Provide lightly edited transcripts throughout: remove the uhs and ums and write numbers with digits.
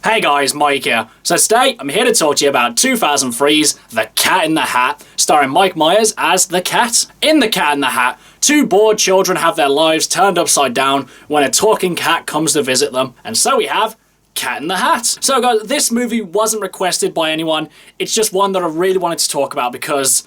Hey guys, Mike here. So today, I'm here to talk to you about 2003's The Cat in the Hat, starring Mike Myers as the cat. In The Cat in the Hat, two bored children have their lives turned upside down when a talking cat comes to visit them. And so we have Cat in the Hat. So guys, this movie wasn't requested by anyone. It's just one that I really wanted to talk about because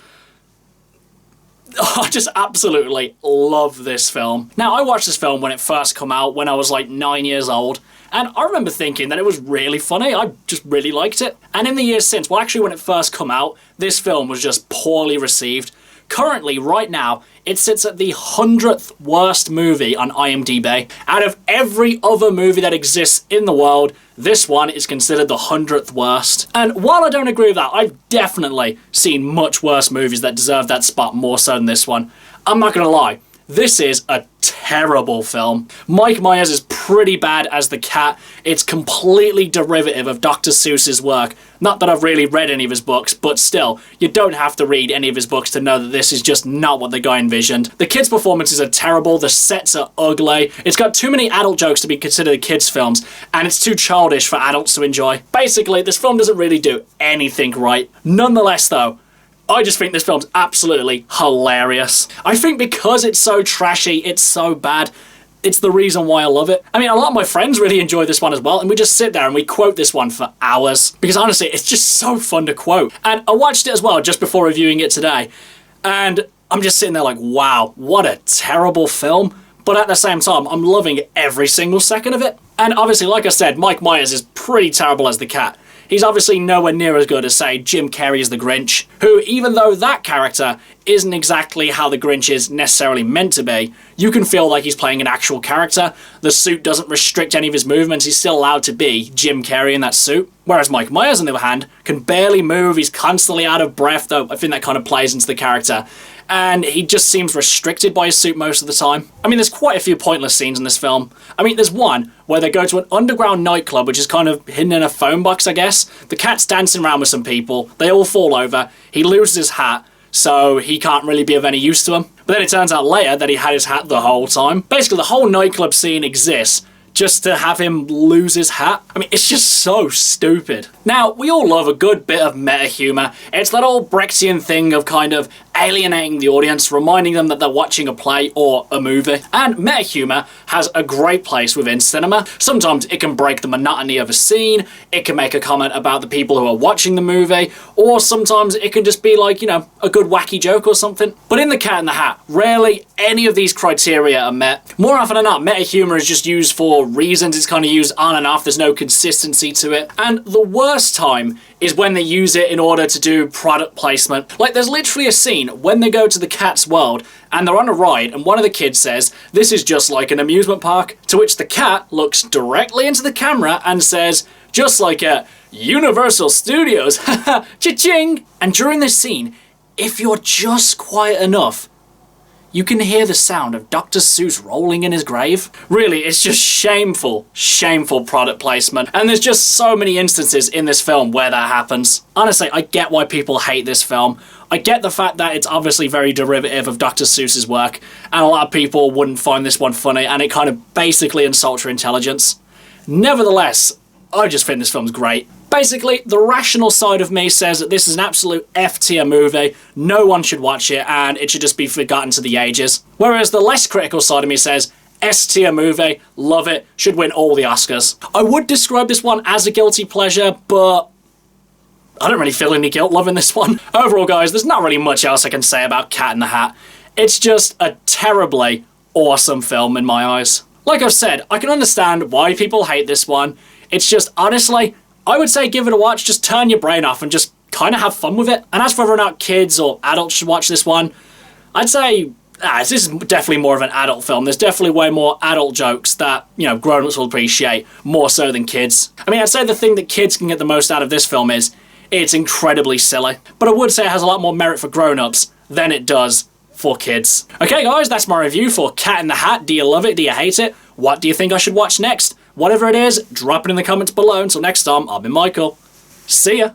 I just absolutely love this film. Now, I watched this film when it first came out when I was like 9 years old, and I remember thinking that it was really funny. I just really liked it. And in the years since, well actually when it first came out, this film was just poorly received. Currently, right now, it sits at the 100th worst movie on IMDb. Out of every other movie that exists in the world, this one is considered the 100th worst. And while I don't agree with that, I've definitely seen much worse movies that deserve that spot more so than this one. I'm not gonna lie, this is a terrible film. Mike Myers is pretty bad as the cat. It's completely derivative of Dr. Seuss's work. Not that I've really read any of his books, but still, you don't have to read any of his books to know that this is just not what the guy envisioned. The kids' performances are terrible, the sets are ugly, it's got too many adult jokes to be considered kids' films, and it's too childish for adults to enjoy. Basically, this film doesn't really do anything right. Nonetheless though, I just think this film's absolutely hilarious. I think because it's so trashy, it's so bad, it's the reason why I love it. I mean, a lot of my friends really enjoy this one as well, and we just sit there and we quote this one for hours. Because honestly, it's just so fun to quote. And I watched it as well just before reviewing it today, and I'm just sitting there like, wow, what a terrible film. But at the same time, I'm loving every single second of it. And obviously, like I said, Mike Myers is pretty terrible as the cat. He's obviously nowhere near as good as, say, Jim Carrey's the Grinch, who, even though that character isn't exactly how the Grinch is necessarily meant to be, you can feel like he's playing an actual character. The suit doesn't restrict any of his movements, he's still allowed to be Jim Carrey in that suit. Whereas Mike Myers, on the other hand, can barely move, he's constantly out of breath, though I think that kind of plays into the character. And he just seems restricted by his suit most of the time. I mean, there's quite a few pointless scenes in this film. I mean, there's one where they go to an underground nightclub, which is kind of hidden in a phone box, I guess. The cat's dancing around with some people, they all fall over, he loses his hat, so he can't really be of any use to them. But then it turns out later that he had his hat the whole time. Basically, the whole nightclub scene exists just to have him lose his hat. I mean, it's just so stupid. Now, we all love a good bit of meta humor. It's that old Brechtian thing of kind of alienating the audience, reminding them that they're watching a play or a movie. And meta humor has a great place within cinema. Sometimes it can break the monotony of a scene, it can make a comment about the people who are watching the movie, or sometimes it can just be like, you know, a good wacky joke or something. But in The Cat in the Hat, rarely any of these criteria are met. More often than not, meta humor is just used for reasons, it's kind of used on and off, there's no consistency to it. And the worst time is when they use it in order to do product placement. Like, there's literally a scene when they go to the cat's world and they're on a ride and one of the kids says, "This is just like an amusement park," to which the cat looks directly into the camera and says, "Just like a Universal Studios, cha-ching!" And during this scene, if you're just quiet enough, you can hear the sound of Dr. Seuss rolling in his grave. Really, it's just shameful, shameful product placement. And there's just so many instances in this film where that happens. Honestly, I get why people hate this film. I get the fact that it's obviously very derivative of Dr. Seuss's work, and a lot of people wouldn't find this one funny, and it kind of basically insults your intelligence. Nevertheless, I just think this film's great. Basically, the rational side of me says that this is an absolute F-tier movie, no one should watch it, and it should just be forgotten to the ages. Whereas the less critical side of me says, S-tier movie, love it, should win all the Oscars. I would describe this one as a guilty pleasure, but I don't really feel any guilt loving this one. Overall, guys, there's not really much else I can say about Cat in the Hat. It's just a terribly awesome film in my eyes. Like I've said, I can understand why people hate this one. It's just, honestly, I would say give it a watch, just turn your brain off and just kind of have fun with it. And as for whether or not kids or adults should watch this one, I'd say this is definitely more of an adult film. There's definitely way more adult jokes that, you know, grown-ups will appreciate more so than kids. I mean, I'd say the thing that kids can get the most out of this film is it's incredibly silly. But I would say it has a lot more merit for grown-ups than it does for kids. Okay guys, that's my review for Cat in the Hat. Do you love it? Do you hate it? What do you think I should watch next? Whatever it is, drop it in the comments below. Until next time, I've been Michael. See ya!